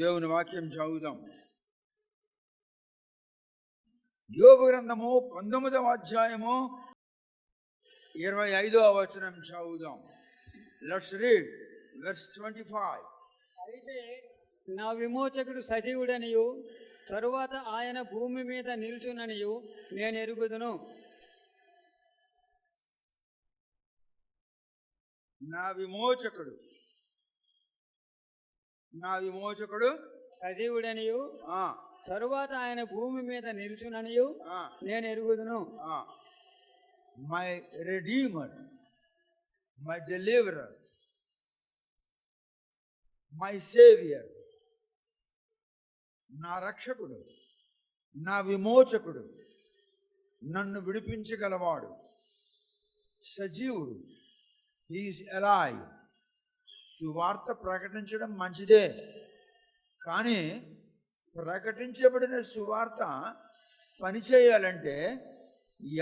దేవుని వాక్యం చదువుదాం. యోబు గ్రంథము 19వ అధ్యాయము 25వ వచనం చదువుదాం. Let's read verse 25. అయితే నా విమోచకుడు సజీవుడనియు తరువాత ఆయన భూమి మీద నిల్చుననియు నేను ఎరుగుదును. నా విమోచకుడు సజీవుడనియు తరువాత ఆయన భూమి మీద నిల్చుననియు నేను ఎరుగుదును. My redeemer, my deliverer, my saviour, నా రక్షకుడు, నా విమోచకుడు, నన్ను విడిపించగలవాడు, సజీవుడు, హీఈస్ అలైవ్. సువార్త ప్రకటించడం మంచిదే, కానీ ప్రకటించబడిన సువార్త పనిచేయాలంటే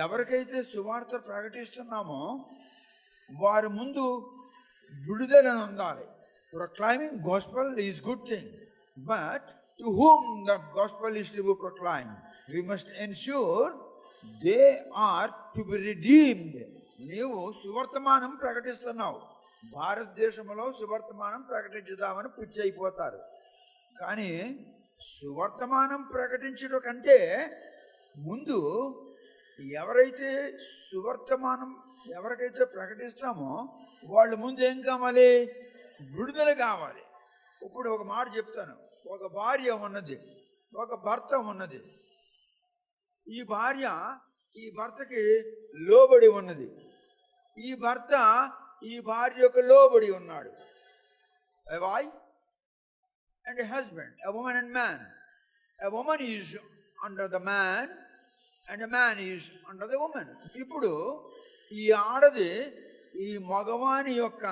ఎవరికైతే సువార్త ప్రకటిస్తున్నామో వారి ముందు విడుదల ఉండాలి. Proclaiming gospel is good thing, but to whom the gospel is to be proclaimed, we must ensure they are to be redeemed. నీవు సువర్తమానం ప్రకటిస్తున్నావు, భారతదేశంలో సువర్తమానం ప్రకటించుదామని పిచ్చి అయిపోతారు. కానీ సువర్తమానం ప్రకటించడం కంటే ముందు ఎవరికైతే ప్రకటిస్తామో వాళ్ళ ముందు ఏం కావాలి? విడుదల కావాలి. ఇప్పుడు ఒక మాట చెప్తాను. ఒక భార్య ఉన్నది, ఒక భర్త ఉన్నది. ఈ భార్య ఈ భర్తకి లోబడి ఉన్నది, ఈ భర్త ఈ భార్యకు లోబడి ఉన్నాడు. A wife and a husband, a woman and man. A woman is under the man and a man is under the woman. ఇప్పుడు ఈ ఆడది ఈ మగవాని యొక్క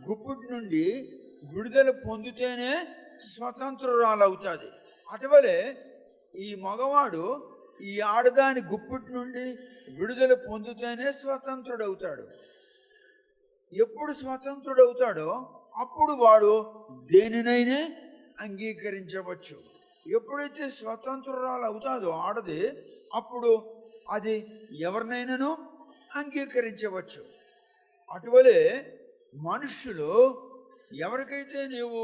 గుప్పిటి నుండి విడుదల పొందితేనే స్వతంత్రురాలవుతుంది. అటువలే ఈ మగవాడు ఈ ఆడదాని గుప్పిటి నుండి విడుదల పొందితేనే స్వతంత్రుడవుతాడు. ఎప్పుడు స్వతంత్రుడవుతాడో అప్పుడు వాడు దేనినైనా అంగీకరించవచ్చు. ఎప్పుడైతే స్వతంత్రురాలు అవుతాదో ఆడది, అప్పుడు అది ఎవరినైనాను అంగీకరించవచ్చు. అటువలే మనుష్యులు ఎవరికైతే నీవు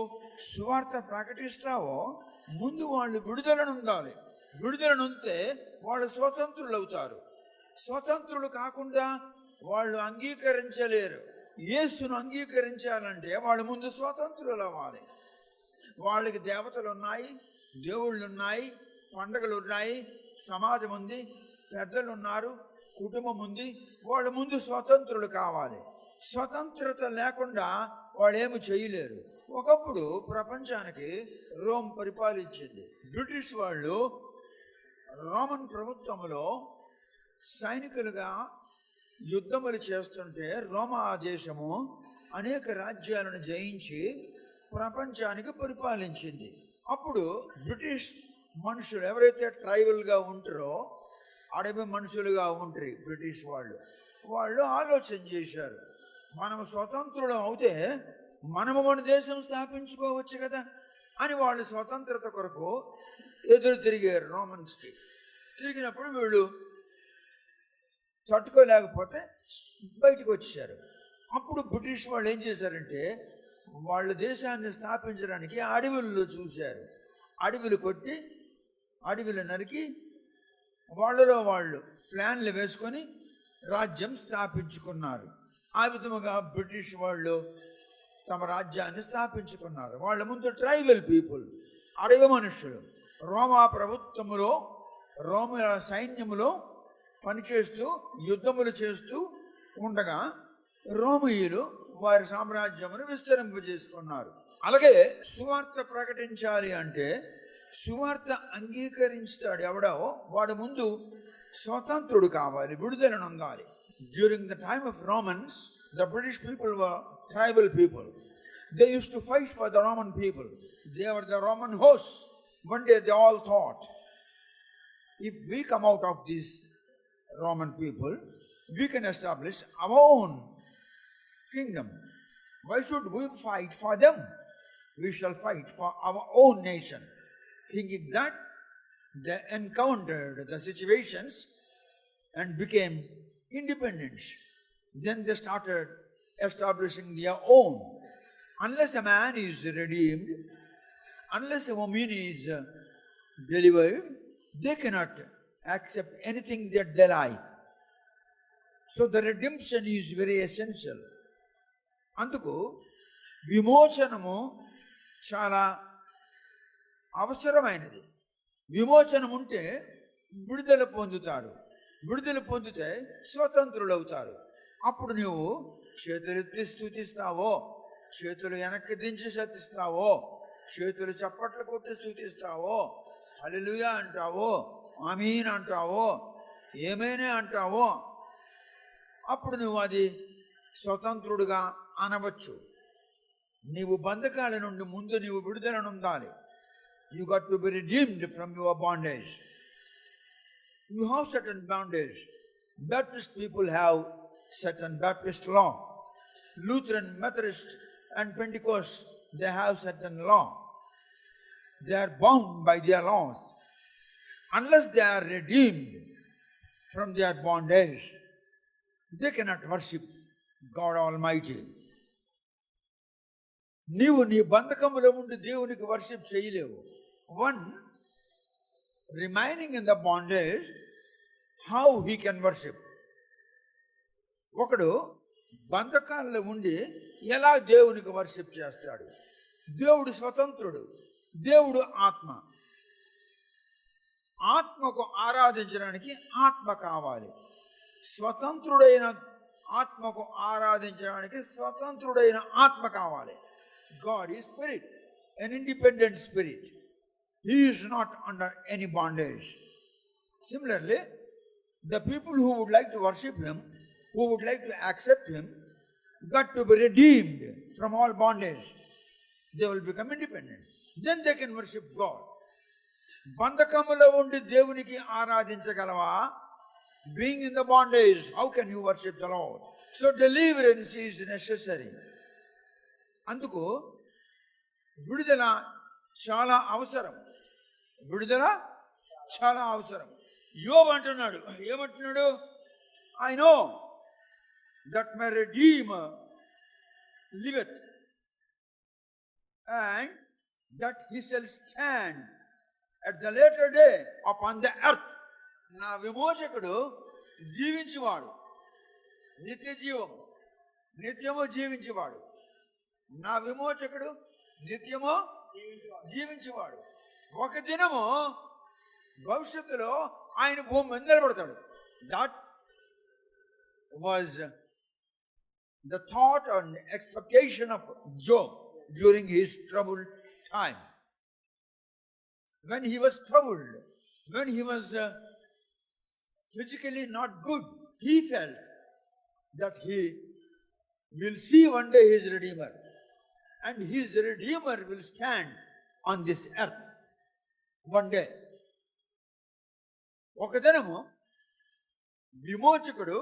సువార్త ప్రకటిస్తావో ముందు వాళ్ళు విడుదలనుందాలి. విడుదలనుంటే వాళ్ళు స్వతంత్రులు అవుతారు. స్వతంత్రులు కాకుండా వాళ్ళు అంగీకరించలేరు. యేసును అంగీకరించాలంటే వాళ్ళ ముందు స్వతంత్రులు అవ్వాలి. వాళ్ళకి దేవతలు ఉన్నాయి, దేవుళ్ళు ఉన్నాయి, పండగలు ఉన్నాయి, సమాజం ఉంది, పెద్దలు ఉన్నారు, కుటుంబం ఉంది. వాళ్ళ ముందు స్వతంత్రులు కావాలి. స్వతంత్రత లేకుండా వాళ్ళు ఏమి చేయలేరు. ఒకప్పుడు ప్రపంచానికి రోమ్ పరిపాలించింది. బ్రిటిష్ వాళ్ళు రోమన్ ప్రభుత్వంలో సైనికులుగా యుద్ధములు చేస్తుంటే రోమా దేశము అనేక రాజ్యాలను జయించి ప్రపంచానికి పరిపాలించింది. అప్పుడు బ్రిటిష్ మనుషులు ఎవరైతే ట్రైబల్గా ఉంటారో, అడవి మనుషులుగా ఉంటారు బ్రిటిష్ వాళ్ళు ఆలోచన చేశారు, మనం స్వతంత్రులం అవుతే మనము మన దేశం స్థాపించుకోవచ్చు కదా అని వాళ్ళు స్వతంత్రత కొరకు ఎదురు తిరిగారు రోమన్స్కి. తిరిగినప్పుడు వీళ్ళు తట్టుకోలేకపోతే బయటకు వచ్చారు. అప్పుడు బ్రిటిష్ వాళ్ళు ఏం చేశారంటే వాళ్ళ దేశాన్ని స్థాపించడానికి అడవుల్లో చూశారు. అడవులు కొట్టి, అడవులు నరికి వాళ్ళలో వాళ్ళు ప్లాన్లు వేసుకొని రాజ్యం స్థాపించుకున్నారు. ఆ విధముగా బ్రిటిష్ వాళ్ళు తమ రాజ్యాన్ని స్థాపించుకున్నారు. వాళ్ళ ముందు ట్రైబల్ పీపుల్, అడవి మనుషులు రోమా ప్రభుత్వములో, రోమ సైన్యములో పనిచేస్తూ యుద్ధములు చేస్తూ ఉండగా రోమీయులు వారి సామ్రాజ్యమును విస్తరింపజేసుకున్నారు. అలాగే సువార్త ప్రకటించాలి అంటే సువార్త అంగీకరిస్తాడు ఎవడో వాడి ముందు స్వతంత్రుడు కావాలి, విడుదలను ఉండాలి. During the time of Romans, the British people were tribal people. They use to fight for the Roman people. They were the Roman host. One day they all thought, if we come out of these Roman people, we can establish our own kingdom. Why should we fight for them? we shall fight for our own nation, thinking that they encountered the situations and became independent. Then they started establishing their own. Unless a man is redeemed, unless a woman is delivered, they cannot accept anything that they like. So the redemption is very essential. అందుకు విమోచనము చాలా అవసరమైనది. విమోచనం ఉంటే విడుదల పొందుతారు. విడుదల పొందితే స్వతంత్రులవుతారు. అప్పుడు నువ్వు చేతులెత్తి స్తుతిస్తావో, చేతులు వెనక్కి దించి స్తుతిస్తావో, చేతులు చప్పట్లు కొట్టి స్తుతిస్తావో, హల్లెలూయా అంటావో, ఆమీన్ అంటావో, ఏమైనా అంటావో, అప్పుడు నువ్వు అది స్వతంత్రుడుగా అనవచ్చు. నీవు బంధకాల నుండి ముందు నీవు విడుదలను ఉండాలి. You got to be redeemed from your bondage. You have certain bondage. Baptist people have certain Baptist law. Lutheran, Methodist and Pentecost, they have certain law. They are bound by their laws. Unless they are redeemed from their bondage, they cannot worship God Almighty. నీవు నీ బంధకములో ఉండి దేవునికి worship చేయలేవు. One remaining in the bondage, how he can worship? ఒకడు బంధకాల్లో ఉండి ఎలా దేవునికి worship చేస్తాడు? దేవుడు స్వతంత్రుడు, దేవుడు ఆత్మ. ఆత్మకు ఆరాధించడానికి ఆత్మ కావాలి. స్వతంత్రుడైన ఆత్మకు ఆరాధించడానికి స్వతంత్రుడైన ఆత్మ కావాలి. God is spirit, an independent spirit. He is not under any bondage. Similarly, the people who would like to worship him, who would like to accept him, got to be redeemed from all bondage. They will become independent. Then they can worship God. బంధకములో ఉండి దేవునికి ఆరాధించగలవా? Being in the bondage, how can you worship the Lord? So deliverance is necessary. అందుకు విడుదల చాలా అవసరం. విడుదల చాలా అవసరం. యోబు అంటున్నాడు, ఏమంటున్నాడు? I know that my Redeemer liveth, and that he shall stand at the later day upon the earth. నా విమోచకుడు జీవించేవాడు, నిత్య జీవము, నిత్యము జీవించేవాడు. నా విమోచకుడు నిత్యము జీవించేవాడు. ఒక దినము భవిష్యత్తులో ఆయన భూమి మీద నిలబడతాడు. That was the thought and expectation of Job during his troubled time. When he was troubled, when he was physically not good, he felt that he will see one day his Redeemer, and his Redeemer will stand on this earth one day. ఒక దినము విమోచకుడు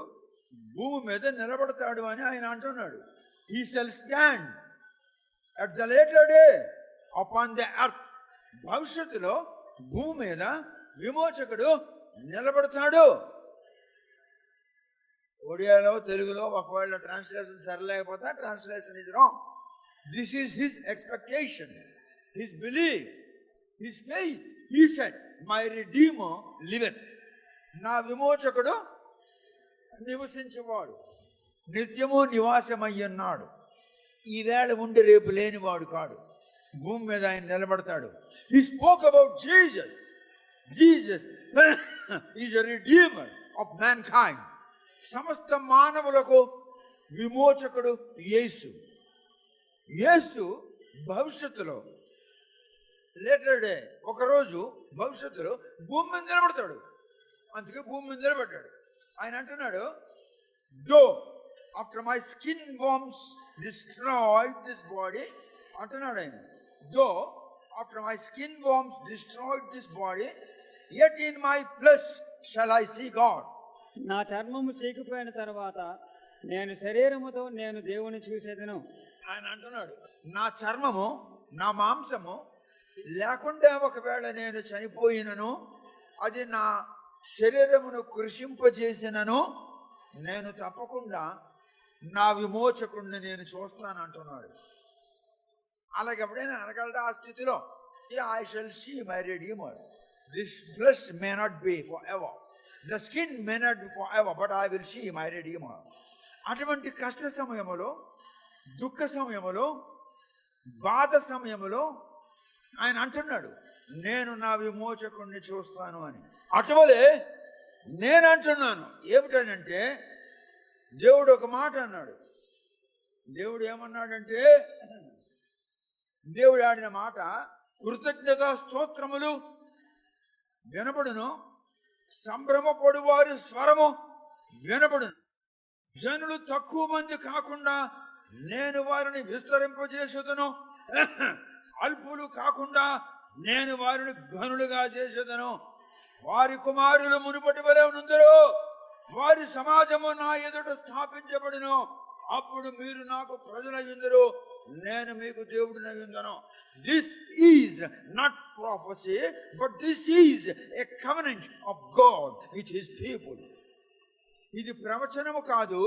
భూమి మీద నిలబడతాడు అని ఆయన అంటున్నాడు. He shall stand at the later day upon the earth. భవిష్యత్తులో భూమి మీద విమోచకుడు నిలబడతాడు. ఒడియాలో తెలుగులో ఒకవేళ ట్రాన్స్లేషన్ సరిలేకపోతే translation is wrong. This is his expectation, his believe, his faith. He said, my redeemer liveth. నా విమోచకుడు నివసించేవాడు, నిత్యము నివాసమయ్యన్నాడు. ఈవేళ ఉండి రేపు లేనివాడు కాడు. భూమి మీద ఆయన నిలబడతాడు. He spoke about Jesus. Jesus is a redeemer of man kind. సమస్త మానవులకు విమోచకుడు యేసు. యేసు భవిష్యత్తులో లేటర్ డే ఒకరోజు భవిష్యత్తులో భూమి మీద నిలబడతాడు. అందుకే భూమి మీద నిలబడ్డాడు. ఆయన అంటున్నాడు, though after my skin worms destroyed this body అంటున్నాడు ఆయన. Though after my skin worms destroyed this body, yet in my flesh shall I see God. నా చర్మము చీకిపోయిన తర్వాత నేను శరీరముతో నేను దేవుని చూసేదను. ఆయన అంటున్నాడు, నా చర్మము నా మాంసము లేకుండా ఒకవేళ నేను చనిపోయినను, అది నా శరీరమును కృషింపజేసినను, నేను తప్పకుండా నా విమోచకుడిని నేను చూస్తాను అంటున్నాడు. అలాగే ఎప్పుడైనా అనగలడా ఆ స్థితిలో? I shall see my redeemer. This flesh may not be for ever, the skin may not be for ever, but I will see my redeemer. అటువంటి కష్ట సమయములో, దుఃఖ సమయములో, బాధ సమయములో ఆయన అంటున్నాడు, నేను నా విమోచకుడిని చూస్తాను అని. అటువలే నేను అంటున్నాను ఏమిటనంటే, దేవుడు ఒక మాట అన్నాడు. దేవుడు ఏమన్నాడంటే, దేవుడు ఆడిన మాట, కృతజ్ఞతా స్తోత్రములు వినబడును, సంభ్రమపడు వారి స్వరము వినబడును. జనులు తక్కువ మంది కాకుండా నేను వారిని విస్తరింపజేసేదను, అల్పులు కాకుండా నేను వారిని ఘనులుగా చేసేదను. వారి కుమారులు మునుపటి వలె నుందరు, వారి సమాజము నా ఎదుట స్థాపించబడును. అప్పుడు మీరు నాకు ప్రజలయ్యుందరు, నేను మీకు దేవుడినయ్యుందను. This is not prophecy, but this is a covenant of God with his people. ఇది ప్రవచనము కాదు,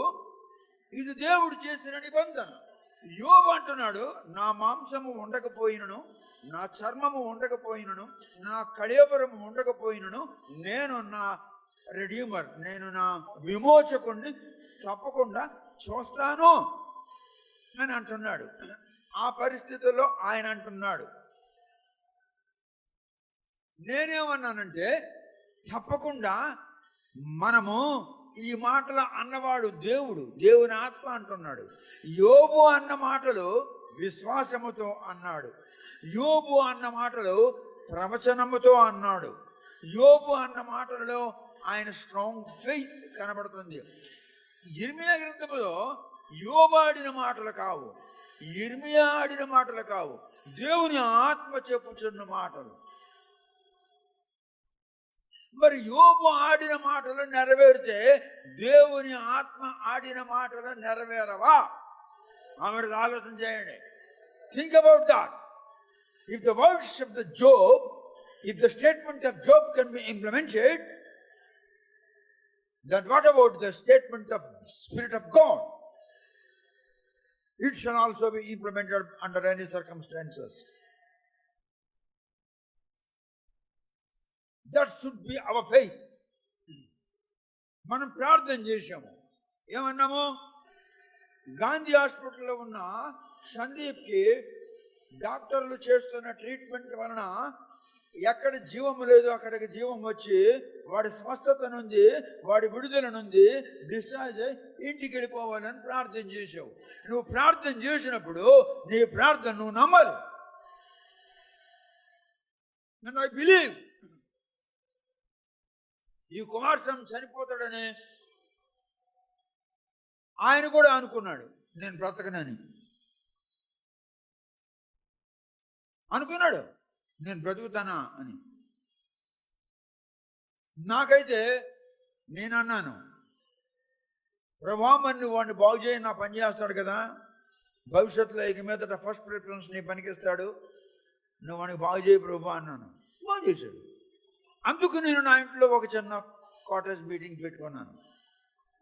ఇది దేవుడు చేసిన నిబంధన. యోబు అంటున్నాడు, నా మాంసము ఉండకపోయినను, నా చర్మము ఉండకపోయినను, నా కళేబరము ఉండకపోయినను, నేను నా రెడీమర్, నేను నా విమోచకుడిని తప్పకుండా చూస్తాను అని అంటున్నాడు. ఆ పరిస్థితుల్లో ఆయన అంటున్నాడు, నేనేమన్నానంటే, తప్పకుండా మనము ఈ మాటలు అన్నవాడు దేవుడు, దేవుని ఆత్మ అంటున్నాడు. యోబు అన్న మాటలు విశ్వాసముతో అన్నాడు. యోబు అన్న మాటలు ప్రవచనముతో అన్నాడు. యోబు అన్న మాటలలో ఆయన స్ట్రాంగ్ ఫెయిత్ కనబడుతుంది. ఇర్మియా గ్రంథములో యోబు ఆడిన మాటలు కావు, ఇర్మియా ఆడిన మాటలు కావు, దేవుని ఆత్మ చెప్పుచున్న మాటలు. మరి యోబు ఆడిన మాటలు నెరవేరితే దేవుని ఆత్మ ఆడిన మాటలు నెరవేరవా? ఆవిడ ఆలోచన చేయండి. Think about that. If the words of the Job, if the statement of Job can be implemented, then what about the statement of Spirit of God? It shall also be implemented under any circumstances. That should be our faith. మనం ప్రార్థన చేశాము, ఏమన్నాము? గాంధీ హాస్పిటల్లో ఉన్న సందీప్కి డాక్టర్లు చేస్తున్న treatment వలన ఎక్కడ జీవము లేదు అక్కడికి జీవం వచ్చి వాడి స్వస్థత నుండి, వాడి విడుదల నుండి డిశ్చార్జ్ అయ్యి ఇంటికి వెళ్ళిపోవాలని ప్రార్థన చేసావు. నువ్వు ప్రార్థన చేసినప్పుడు నీ ప్రార్థన నువ్వు నమ్మాలి. అండ్ ఐ బిలీవ్ ఈ కుమారస్వామి చనిపోతాడని ఆయన కూడా అనుకున్నాడు, నేను బ్రతకనని అనుకున్నాడు, నేను బ్రతుకుతానా అని. నాకైతే నేను అన్నాను, ప్రభా మరి నువ్వు వాడిని బాగు చేయి, నా పని చేస్తాడు కదా, భవిష్యత్తులో ఇక మీదట ఫస్ట్ ప్రిఫరెన్స్ నీ పనికిస్తాడు, నువ్వు వాడిని బాగు చేయి ప్రభా అన్నాను. బాగు చేశాడు. అందుకు నేను నా ఇంట్లో ఒక చిన్న కాటేజ్ మీటింగ్ పెట్టుకున్నాను.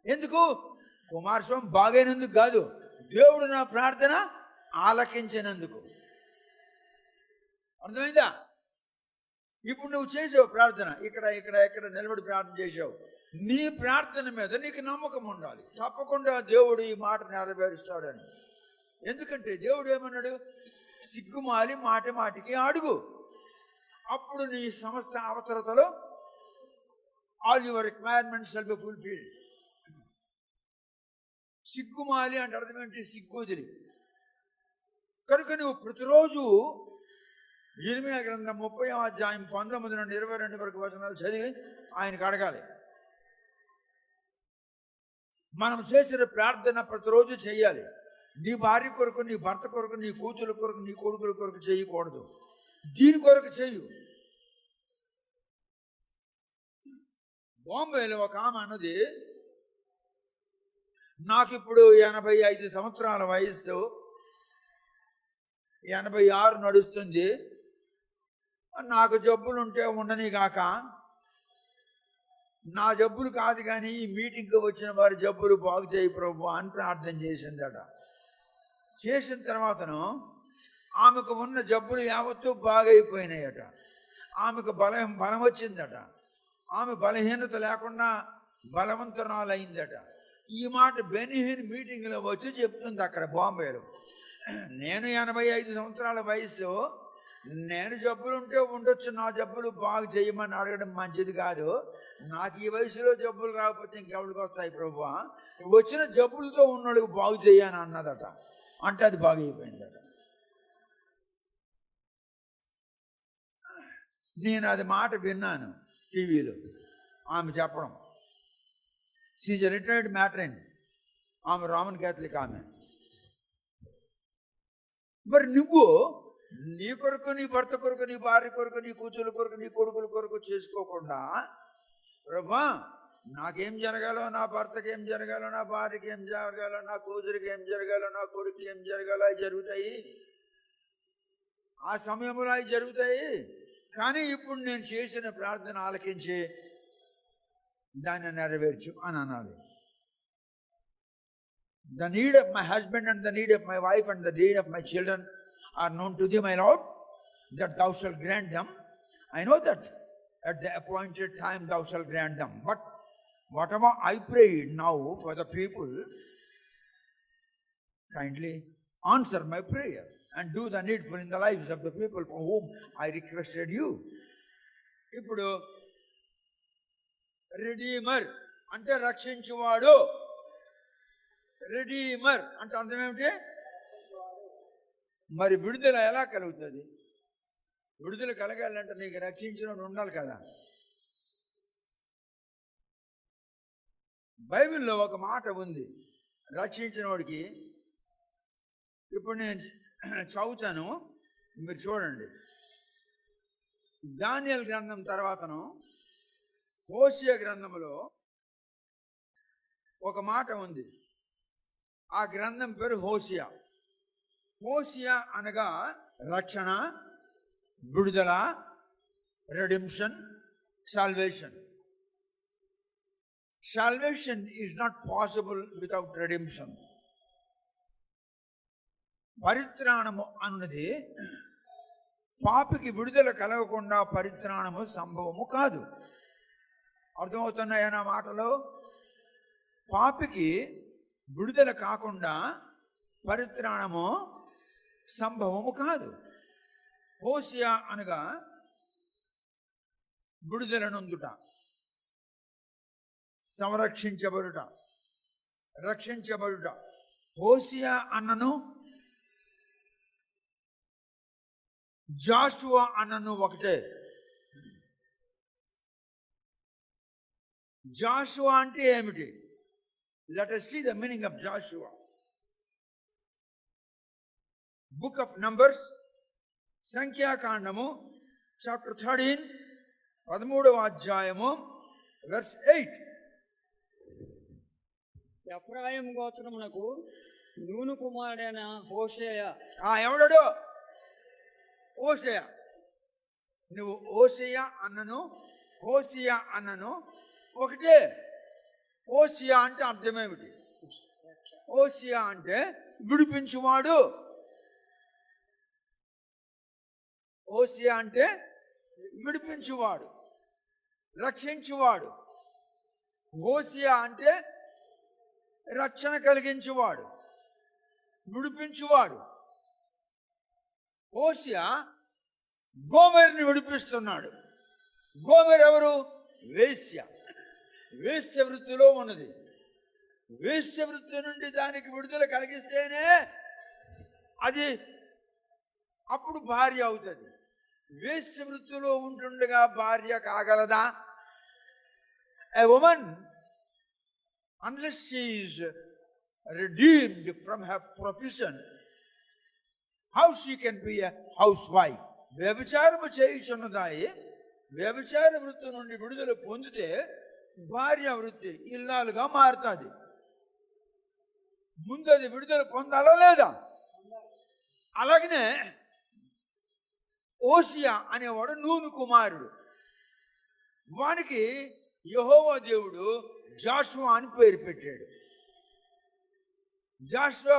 ఎందుకు? కుమారస్వామి బాగైనందుకు కాదు, దేవుడు నా ప్రార్థన ఆలకించినందుకు. అర్థమైందా? ఇప్పుడు నువ్వు చేసావు ప్రార్థన, ఇక్కడ నిలబడి ప్రార్థన చేసావు. నీ ప్రార్థన మీద నీకు నమ్మకం ఉండాలి, తప్పకుండా దేవుడు ఈ మాట నెరవేరుస్తాడని. ఎందుకంటే దేవుడు ఏమన్నాడు? సిగ్గుమాలి మాటికి అడుగు, అప్పుడు నీ సమస్త అవసరతలో all your requirements shall be fulfilled. సిగ్గుమాలి అంటే అర్థం ఏంటి? సిగ్గుదిలి. కనుక నువ్వు ప్రతిరోజు ఇర్మియా గ్రంథం 30వ అధ్యాయం 19 నుండి 22 వరకు వచనాలు చదివి ఆయనకు అడగాలి. మనం చేసిన ప్రార్థన ప్రతిరోజు చేయాలి. నీ భార్య కొరకు, నీ భర్త కొరకు, నీ కూతురు కొరకు, నీ కొడుకుల కొరకు చేయకూడదు, దీని కొరకు చెయ్యు. బాంబేలో ఒక ఆమె అన్నది, నాకు ఇప్పుడు 85 సంవత్సరాల వయస్సు, 86 నడుస్తుంది, నాకు జబ్బులు ఉంటే ఉండని గాక, నా జబ్బులు కాదు కానీ ఈ మీటింగ్కి వచ్చిన వారి జబ్బులు బాగు చేయి ప్రభు అని ప్రార్థన చేసిందట. చేసిన తర్వాతను ఆమెకు ఉన్న జబ్బులు యావత్తూ బాగైపోయినాయట. ఆమెకు బలం వచ్చిందట. ఆమె బలహీనత లేకుండా బలవంతురాలైందట. ఈ మాట బెనిహిన్ మీటింగ్లో వచ్చి చెప్తుంది అక్కడ బాంబేలో. నేను 85 సంవత్సరాల వయసు, నేను జబ్బులు ఉంటే ఉండొచ్చు, నా జబ్బులు బాగు చేయమని అడగడం మంచిది కాదు. నాకు ఈ వయసులో జబ్బులు రాకపోతే ఇంకెవరికి వస్తాయి ప్రభు, వచ్చిన జబ్బులతో ఉన్నోళ్ళకి బాగు చేయని అన్నదట. అంటే అది బాగైపోయిందట. నేను అది మాట విన్నాను టీవీలో ఆమె చెప్పడం. షీజ్ రిటైర్డ్ మ్యాట్రైన్, ఆమె రోమన్ క్యాథలిక్ ఆమె. మరి నువ్వు నీ కొరకు, నీ భర్త కొరకు, నీ భార్య కొరకు, నీ కూతురు కొరకు, నీ కొడుకుల కొరకు చేసుకోకుండా, ప్రభా నాకేం జరగాలో, నా భర్తకి ఏం జరగాలో, నా భార్యకి ఏం జరగాలో, నా కూతురికి ఏం జరగాలో, నా కొడుకుకి ఏం జరగాలో అవి జరుగుతాయి, ఆ సమయంలో అవి జరుగుతాయి. కానీ ఇప్పుడు నేను చేసిన ప్రార్థన ఆలకించి దాన్ని నెరవేర్చు అని అనాలి. The need of my husband and the need of my wife and the need of my children are known to thee, my Lord, that thou shalt grant them. I know that at the appointed time thou shalt grant them. But whatever I prayed now for the people, kindly answer my prayer and do the needful in the lives of the people for whom I requested you. ఇప్పుడు redeemer అంటే రక్షించువాడు. Redeemer అంటే అర్థం ఏమిటి? మరి విడుదల ఎలా కలుగుతుంది? విడుదల కలగాలంటే నీకు రక్షించిన ఉండాలి కదా. బైబిల్లో ఒక మాట ఉంది రక్షించిన వాడికి. ఇప్పుడు నేను చదువుతాను, మీరు చూడండి. దానియేలు గ్రంథం తర్వాతను హోషేయ గ్రంథంలో ఒక మాట ఉంది. ఆ గ్రంథం పేరు హోషేయ. హోషేయ అనగా రక్షణ, విడుదల, redemption, salvation. Salvation is not possible without redemption. పరిత్రాణము అన్నది పాపికి విడుదల కలగకుండా పరిత్రాణము సంభవము కాదు. అర్థమవుతున్నాయా నా మాటలో? పాపికి విడుదల కాకుండా పరిత్రాణము సంభవము కాదు. హోషేయ అనగా విడుదల నొందుట, సంరక్షించబడుట, రక్షించబడుట. హోషేయ అన్నను జాషువా అన్నను ఒకటే. జాషువా అంటే ఏమిటి? Let us see the meaning of Joshua. Book of Numbers, సంఖ్యాకాండము chapter 13, 13వ అధ్యాయము verse 8. ఎఫ్రాయిము గోత్రమునకు నూను కుమారుడైన హోషేయ. ఎవడో హోషేయ. నువ్వు హోషేయ అన్నను హోషేయ అన్నను ఒకటే. హోషేయ అంటే అర్థమేమిటి? హోషేయ అంటే విడిపించువాడు. హోషేయ అంటే విడిపించువాడు, రక్షించువాడు. హోషేయ అంటే రక్షణ కలిగించువాడు, విడిపించువాడు. హోషేయ గోమెరుని విడిపిస్తున్నాడు. గోమెరు ఎవరు? వేశ్య. వేశ్య వృత్తిలో ఉన్నది. వేశ్య వృత్తి నుండి దానికి విడుదల కలిగిస్తేనే అది అప్పుడు భార్య అవుతుంది. వేశ్య వృత్తిలో ఉంటుండగా భార్య కాగలదా? A woman, unless she is redeemed from her profession, how she can be a housewife? వ్యభిచారము చేయుచున్నదాయి వ్యభిచార వృత్తి నుండి విడుదల పొందితే భార్య వృత్తి ఇల్లాలుగా మారుతుంది. ముందు అది విడుదల పొందాలా లేదా? అలాగనే ఓసియా అనేవాడు నూను కుమారుడు. వానికి యెహోవా దేవుడు జాషువా అని పేరు పెట్టాడు. జాషువా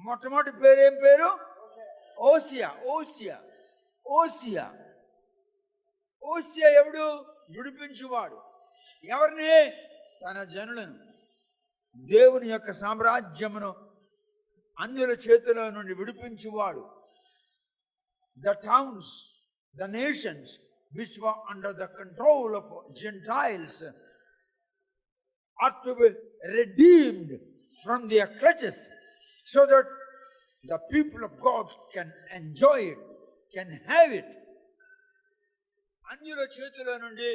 మొట్టమొదటి పేరు ఏం పేరు? ఓసియా. ఓసియా ఓసియా ఓసియా ఎవడు? విడిపించువాడు. ఎవరిని? తన జనులను, దేవుని యొక్క సామ్రాజ్యమును అన్యుల చేతిలో నుండి విడిపించువాడు. The towns, the nations which were under the control of Gentiles are to be redeemed from their clutches, so that the people of God can enjoy it, can have it. అన్యుల చేతుల నుండి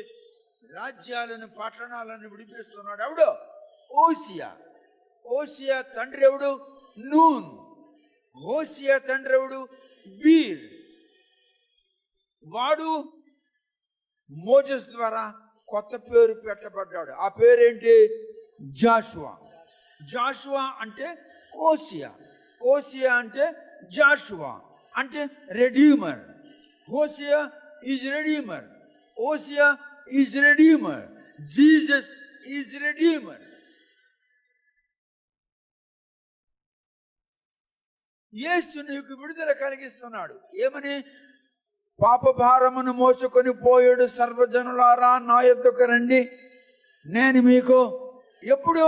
రాజ్యాలను, పట్టణాలను విడిపిస్తున్నాడు. ఎవడు? ఓసియా. ఓసియా తండ్రి ఎవడు? నూన్. ఓసియా తండ్రి ఎవడు? బీర్. వాడు మోజెస్ ద్వారా కొత్త పేరు పెట్టబడ్డాడు. ఆ పేరేంటి? జాషువా. జాషువా అంటే ఓసియా. ఓసియా అంటే జాషువా అంటే redeemer. Hosea is redeemer. Hosea is redeemer. Jesus is redeemer. యేసు నీకు విడుదల కలిగిస్తున్నాడు. ఏమని? పాపభారమును మోసుకొని పోయాడు సర్వజనులారా నా యొద్దకు రండి, నేను మీకు. ఎప్పుడు?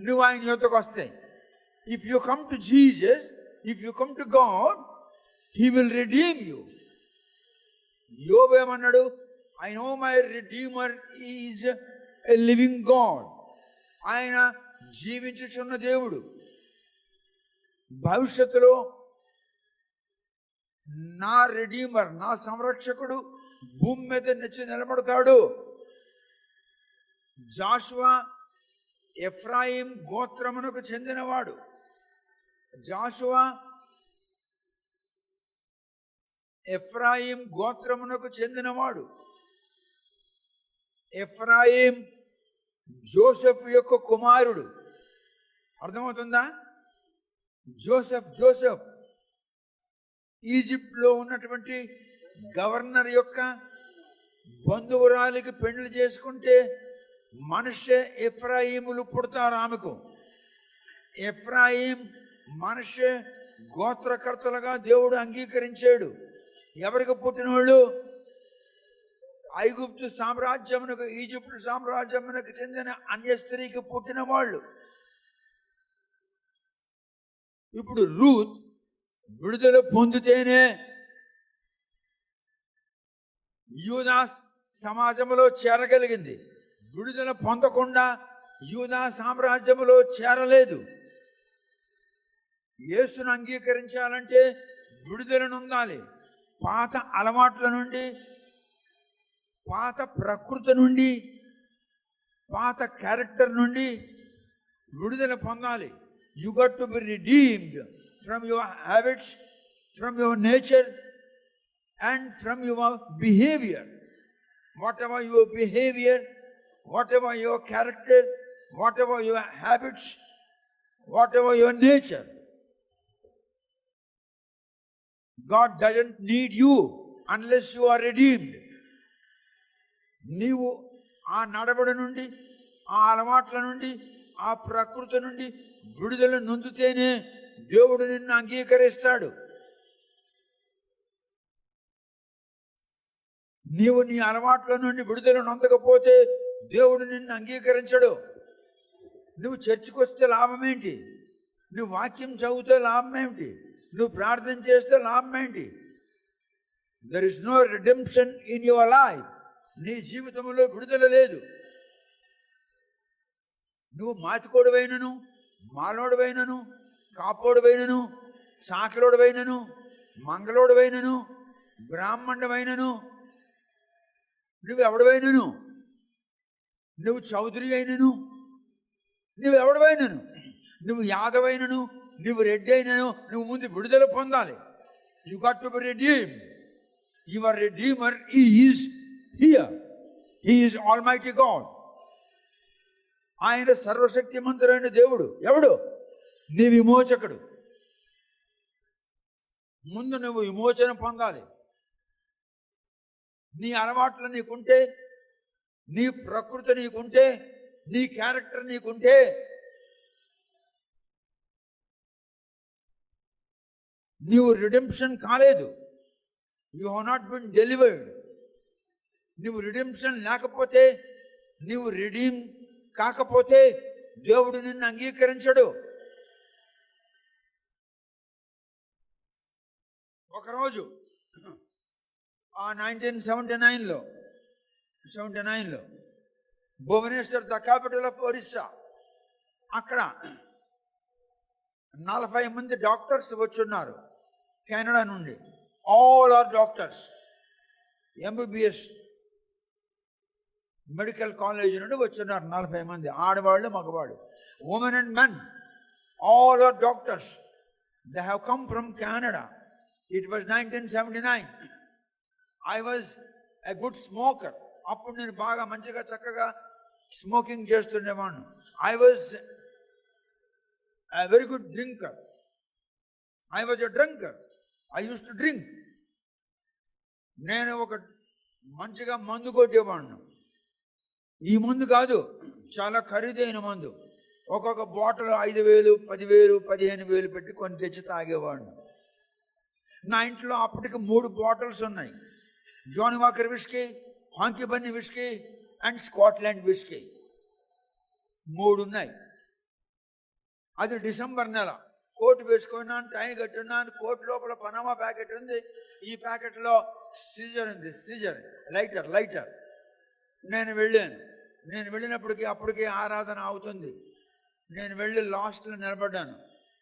నువ్వు ఆయన యొద్దకు వస్తే. If you come to Jesus, if you come to God, he will redeem you. యోబు ఏమన్నాడు? I know my redeemer is a living God. ఆయన జీవించుచున్న దేవుడు. భవిష్యత్తులో నా రెడీమర్, నా సంరక్షకుడు భూమి మీద నిలబడతాడు. జాషువా ఎఫ్రాయిం గోత్రమునకు చెందినవాడు. జాషువా ఎఫ్రాయిం గోత్రమునకు చెందినవాడు. ఎఫ్రాయిం జోసెఫ్ యొక్క కుమారుడు. అర్థమవుతుందా? జోసెఫ్ ఈజిప్ట్లో ఉన్నటువంటి గవర్నర్ యొక్క బంధువురాలికి పెళ్లి చేసుకుంటే మనష్షే ఎఫ్రాయిములు పుడతారు ఆమెకు. ఎఫ్రాయిం మనష్షే గోత్రకర్తలుగా దేవుడు అంగీకరించాడు. ఎవరికి పుట్టినోళ్ళు? ఐగుప్తు సామ్రాజ్యమునకు, ఈజిప్టు సామ్రాజ్యమునకు చెందిన అన్య స్త్రీకి పుట్టిన వాళ్ళు. ఇప్పుడు రూత్ విడుదల పొందితేనే యూదా సమాజంలో చేరగలిగింది. విడుదల పొందకుండా యూదా సామ్రాజ్యంలో చేరలేదు. యేసును అంగీకరించాలంటే విడుదలను ఉండాలి. పాత అలవాట్ల నుండి, పాత ప్రకృతి నుండి, పాత క్యారెక్టర్ నుండి విడుదల పొందాలి. You got to be redeemed from your habits, from your nature, and from your behavior. Whatever your behavior, whatever your character, whatever your habits, whatever your nature, God doesn't need you unless you are redeemed. నీవు ఆ నడవడి నుండి, ఆ అలవాట్ల నుండి, ఆ ప్రకృతి నుండి విడుదల నొందితేనే దేవుడు నిన్ను అంగీకరిస్తాడు. నీవు నీ అలవాట్ల నుండి విడుదల నొందకపోతే దేవుడు నిన్ను అంగీకరించడు. నువ్వు చర్చికి వస్తే లాభం ఏంటి? నువ్వు వాక్యం చదివితే లాభం ఏమిటి? నువ్వు ప్రార్థన చేస్తే లాభం ఏంటి? There is no redemption in your life. నీ జీవితంలో విడుదల లేదు. నువ్వు మాతికోడువైనను, మాలోడువైనను, కాపోడువైనను, చాకలోడువైనను, మంగళోడువైనను, బ్రాహ్మణుడవైనను, నువ్వు ఎవడవైనను, నువ్వు చౌదరి అయినను, నువ్వు ఎవడవైనను, నువ్వు యాదవైనను, నువ్వు రెడ్డి అయినను, నువ్వు ముందు విడుదల పొందాలి. You got to be redeemed. Your redeemer is here. He is almighty God. ఆయన సర్వశక్తిమంతుడైన దేవుడు. ఎవడు? నీ విమోచకుడు. ముందు నువ్వు విమోచన పొందాలి. నీ అలవాట్లు నీకుంటే, నీ ప్రకృతి నీకుంటే, నీ క్యారెక్టర్ నీకుంటే, నీవు రిడెంప్షన్ కాలేదు. You have not been delivered. నువ్వు రిడెంప్షన్ లేకపోతే, నీవు రిడీమ్ కాకపోతే దేవుడు నిన్ను అంగీకరించడు. ఒకరోజు ఆ 1979లో Bhubaneswar, the capital of Orissa, అక్కడ 40 మంది డాక్టర్స్ వచ్చున్నారు కెనడా నుండి. All are doctors, MBBS medical college నుండి వచ్చున్నారు 40 మంది, ఆడవాళ్ళు మగవాళ్ళు, women and men, all are doctors. They have come from Canada. It was 1979. I was a good smoker. అప్పుడు నేను బాగా మంచిగా చక్కగా smoking చేస్తుండేవాడిని. I was a very good drinker. I was a drinker. I use to drink. నేను ఒక మంచిగా మందు కొట్టేవాడిని. ఈ మందు కాదు, చాలా ఖరీదైన మందు. ఒక్కొక్క బాటిల్ 5,000, 10,000, 15,000 పెట్టి కొన్ని తెచ్చి తాగేవాడిని. నా ఇంట్లో అప్పటికి 3 బాటిల్స్ ఉన్నాయి. జానీ వాకర్ విస్కీ, హాంకీ బన్నీ విస్కీ అండ్ స్కాట్లాండ్ విస్కీ, 3 ఉన్నాయి. అది డిసెంబర్ నెల. కోట్ వేసుకున్నాను, టై కట్టున్నాను. కోట్ లోపల పనామా ప్యాకెట్ ఉంది. ఈ ప్యాకెట్లో సీజర్ ఉంది, సీజర్, లైటర్. నేను వెళ్ళినప్పటికీ అప్పటికే ఆరాధన అవుతుంది. నేను వెళ్ళి లాస్ట్లో నిలబడ్డాను.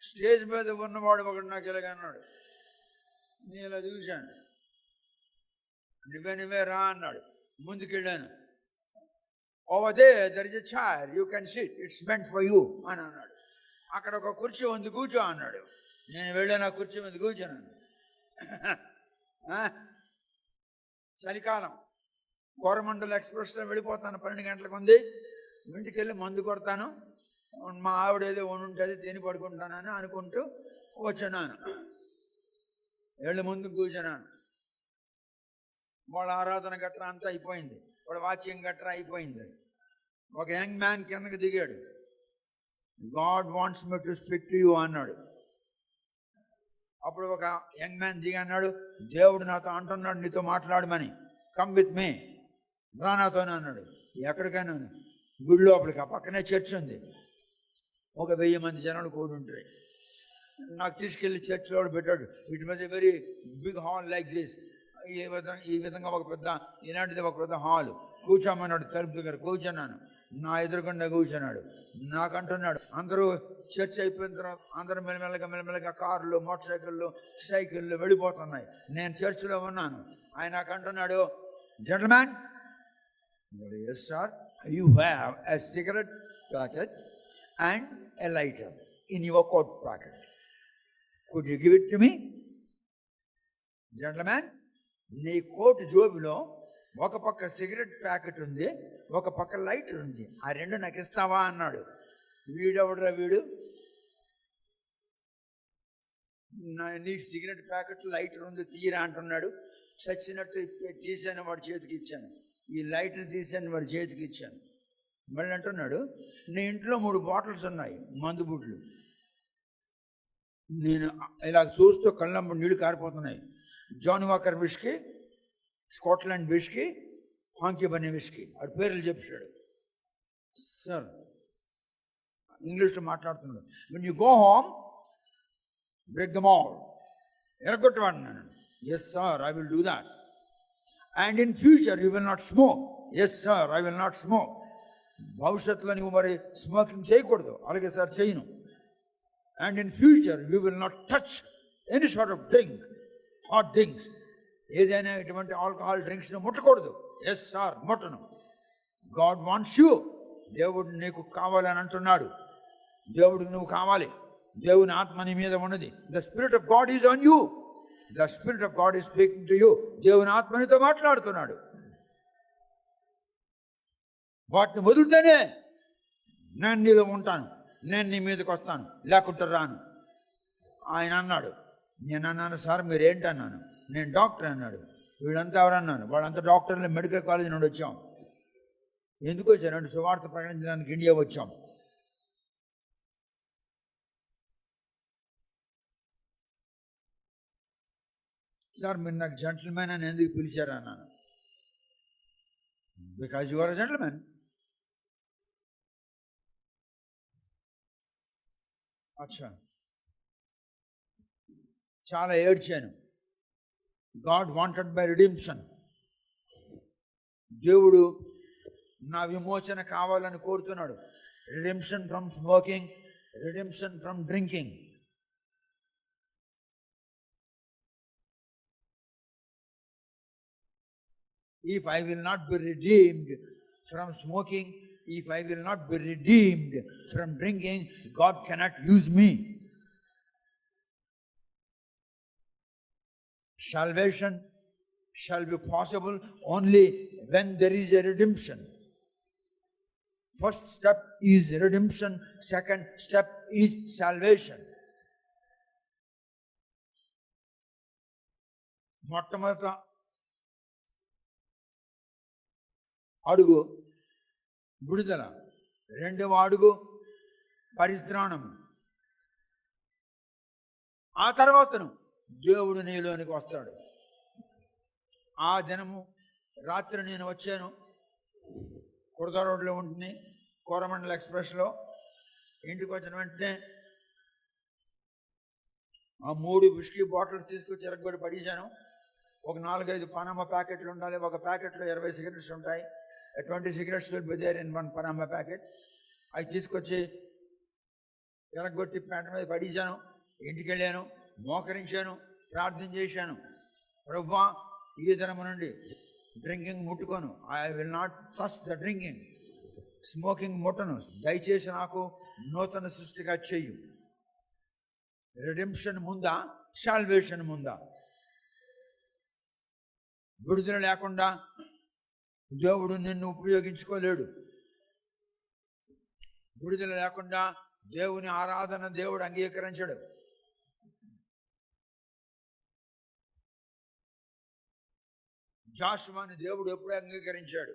స్టేజ్ మీద ఉన్నవాడు ఒకడు నాకు ఇలాగన్నాడు. నేను ఇలా చూశాను. నువ్వే రా అన్నాడు. ముందుకెళ్ళాను. Over there is a chair, you can sit, it's meant for you అని అన్నాడు. అక్కడ ఒక కుర్చీ ఉంది, కూర్చో అన్నాడు. నేను వెళ్ళాను, ఆ కుర్చీ మీద కూర్చున్నాను. చలికాలం, కోరమండల్ ఎక్స్ప్రెస్లో వెళ్ళిపోతాను. 12 గంటలకు ఉంది. ఇంటికి వెళ్ళి మందు కొడతాను. మా ఆవిడ ఏదో ఉంటుంది, తిని పడుకుంటానని అనుకుంటూ వచ్చున్నాను. వెళ్ళి ముందు కూర్చున్నాను. వాళ్ళ ఆరాధన గట్రా అంతా అయిపోయింది, వాళ్ళ వాక్యం గట్రా అయిపోయింది. ఒక యంగ్ మ్యాన్ కిందకి దిగాడు. God wants me to speak to you అన్నాడు. అప్పుడు ఒక యంగ్ మ్యాన్ దిగి అన్నాడు, దేవుడు నాతో అంటున్నాడు నీతో మాట్లాడమని. కమ్ విత్ మీ, రా నాతోనే అన్నాడు. ఎక్కడికైనా, గుడి లోపలికి. ఆ పక్కనే చర్చ్ ఉంది. ఒక 1000 మంది జనాలు కూడి ఉంటాయి. నాకు తీసుకెళ్ళి చర్చ్లో పెట్టాడు. It was a very big hall like this. ఈ విధంగా ఇలాంటిది ఒక పెద్ద హాల్. కూర్చోమన్నాడు. తలుపు దగ్గర కూర్చున్నాను. నా ఎదురుకుండా కూర్చున్నాడు. నాకంటున్నాడు, అందరూ చర్చ్ అయిపోయిన తర్వాత అందరూ మెల్లమెల్లగా కార్లు, మోటార్ సైకిళ్ళు వెళ్ళిపోతున్నాయి. నేను చర్చ్లో ఉన్నాను. ఆయన నాకంటున్నాడు, gentleman, yes sir, you have a cigarette packet and a lighter in your coat pocket. Could you give it to me? Gentleman, నీ కోటు జోబులో ఒక పక్క సిగరెట్ ప్యాకెట్ ఉంది, ఒక పక్క లైటర్ ఉంది. ఆ 2 నాకు ఇస్తావా అన్నాడు. వీడెవడరా వీడు, నీకు సిగరెట్ ప్యాకెట్ లైటర్ ఉంది తీరా అంటున్నాడు. చచ్చినట్టు తీసాను, వాడి చేతికి ఇచ్చాను. ఈ లైటర్ తీసాను, వాడి చేతికి ఇచ్చాను. మళ్ళీ అంటున్నాడు, నీ ఇంట్లో 3 బాటిల్స్ ఉన్నాయి, మందు బుడ్లు. నేను ఇలా చూస్తూ కళ్ళంబడి నీళ్ళు కారిపోతున్నాయి. Johnnie Walker whisky, Scotland whisky, హాంకీ బన్నీ విస్కీ, వాడి పేర్లు చెప్పాడు. సార్, ఇంగ్లీష్లో మాట్లాడుతున్నాడు. When you go home, break them all, ఎరగొట్టవాడు నన్ను. Yes sir, I will do that. And in future you will not smoke. Yes sir, I will not smoke. భవిష్యత్తులో నువ్వు మరి స్మోకింగ్ చేయకూడదు. అలాగే సార్, చేయను. And in future you will not touch any sort of drink, hot drinks, ఏదైనా ఇటువంటి alcohol డ్రింక్స్ని ముట్టకూడదు. ఎస్ సార్, ముట్టను. God wants you. దేవుడు నీకు కావాలని అంటున్నాడు. దేవుడికి నువ్వు కావాలి. దేవుని ఆత్మ నీ మీద ఉన్నది. The spirit of God is on you. The spirit of God is speaking to you. దేవుని ఆత్మ నీతో మాట్లాడుతున్నాడు. వాటిని వదిలితేనే నేను నీలో ఉంటాను, నేను నీ మీదకి వస్తాను, లేకుంటే రాను. ఆయన అన్నాడు, నేను అన్నాను, సార్ మీరు ఏంటన్నాను. నేను డాక్టర్ అన్నాడు. వీళ్ళంతా ఎవరన్నాను. వాళ్ళంతా డాక్టర్లు, మెడికల్ కాలేజ్ నుండి వచ్చాం. ఎందుకు వచ్చానంటే సువార్త ప్రకటించడానికి ఇండియా వచ్చాం. సార్ మీరు నాకు జెంటిల్మెన్ అని ఎందుకు పిలిచారు అన్నాను. Because you are a gentleman. అచ్చా, చాలా ఏడ్చాను. God wanted my redemption. దేవుడు నా విమోచన కావాలని కోరుతున్నాడు. Redemption from smoking, redemption from drinking. If I will not be redeemed from smoking, if I will not be redeemed from drinking, God cannot use me. Salvation shall be possible only when there is a redemption. First step is redemption, second step is salvation. మొట్టమొదట అడుగు విడుదల, రెండవ అడుగు పరిత్రాణము. ఆ తర్వాతను దేవుడు నీలోనికి వస్తాడు. ఆ దినము రాత్రి నేను వచ్చాను. కుర్దా రోడ్లో ఉంటుంది, కోరమండల్ ఎక్స్ప్రెస్లో. ఇంటికి వచ్చిన వెంటనే ఆ 3 విస్కీ బాటిల్స్ తీసుకొచ్చి ఎరగొట్టి పడేశాను. ఒక 4-5 పనామా ప్యాకెట్లు ఉండాలి. ఒక ప్యాకెట్లో 20 సిగరెట్స్ ఉంటాయి. 20 cigarettes will be there in one Panama packet. అవి తీసుకొచ్చి ఎరగొట్టి ప్యాంట్ మీద పడేశాను. ఇంటికి వెళ్ళాను, మోకరించాను, ప్రార్థన చేశాను. ప్రభువా, ఈ దినము నుండి డ్రింకింగ్ ముట్టుకోను. I will not touch the drinking. Smoking ముట్టను. దయచేసి నాకు నూతన సృష్టిగా చెయ్యు. రిడెంప్షన్ ముందా, సాల్వేషన్ ముందా? విడుదల లేకుండా దేవుడు నిన్ను ఉపయోగించుకోలేడు. విడుదల లేకుండా దేవుని ఆరాధన దేవుడు అంగీకరించడు. జాషువాని దేవుడు ఎప్పుడూ అంగీకరించాడు?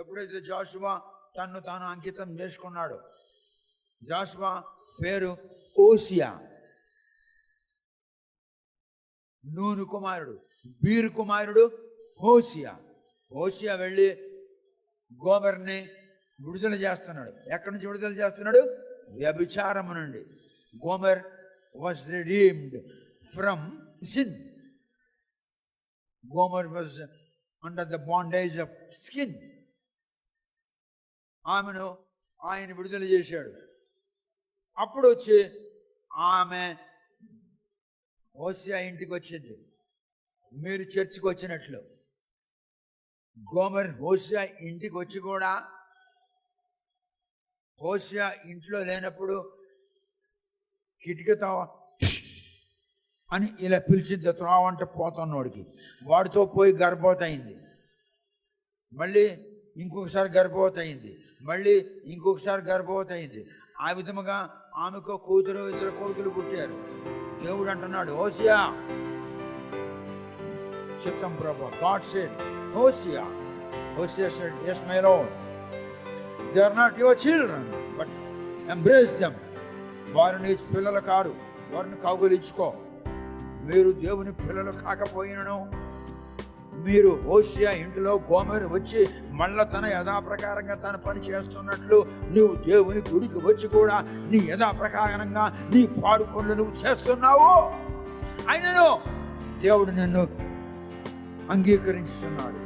ఎప్పుడైతే జాషువా తన్ను తాను అంకితం చేసుకున్నాడు. జాషువా పేరు ఓసియా, నూను కుమారుడు. బీరు కుమారుడు హోసియా. హోసియా వెళ్ళి గోమెర్ని విడుదల చేస్తున్నాడు. ఎక్కడి నుంచి విడుదల చేస్తున్నాడు? వ్యభిచారము నుండి. Gomer was redeemed from sin. Gomer was under the bondage of skin. ఆమెను ఆయన విడుదల చేశాడు. అప్పుడు వచ్చి ఆమె హోసియా ఇంటికి వచ్చింది. మీరు చర్చికి వచ్చినట్లు గోమెర్ హోసియా ఇంటికి వచ్చి కూడా హోసియా ఇంట్లో లేనప్పుడు కిటికీతో అని ఇలా పిలిచింది త్రోవంట పోతున్నోడికి. వాడితో పోయి గర్భవతి అయింది. మళ్ళీ ఇంకొకసారి గర్భవతి అయింది. మళ్ళీ ఇంకొకసారి గర్భవతి అయింది. ఆ విధముగా ఆమెకు కూతురు, 2 కొడుకులు పుట్టారు. దేవుడు అంటున్నాడు, హోసియా, చిత్తం ప్రభు. God said, Hosea. Hosea said, yes my Lord, they are not your children, but embrace them. వారు నీ పిల్లలు కారు, వారిని కౌగులించుకో. మీరు దేవుని పిల్లలు కాకపోయినను మీరు హోసియా ఇంటిలో గోమెరు వచ్చి మళ్ళా తన యథాప్రకారంగా తన పని చేస్తున్నట్లు నువ్వు దేవుని గుడికి వచ్చి కూడా నీ యథాప్రకారంగా నీ పాడు పనులు నువ్వు చేస్తున్నావు. అయినను దేవుడు నిన్ను అంగీకరించుతున్నాడు.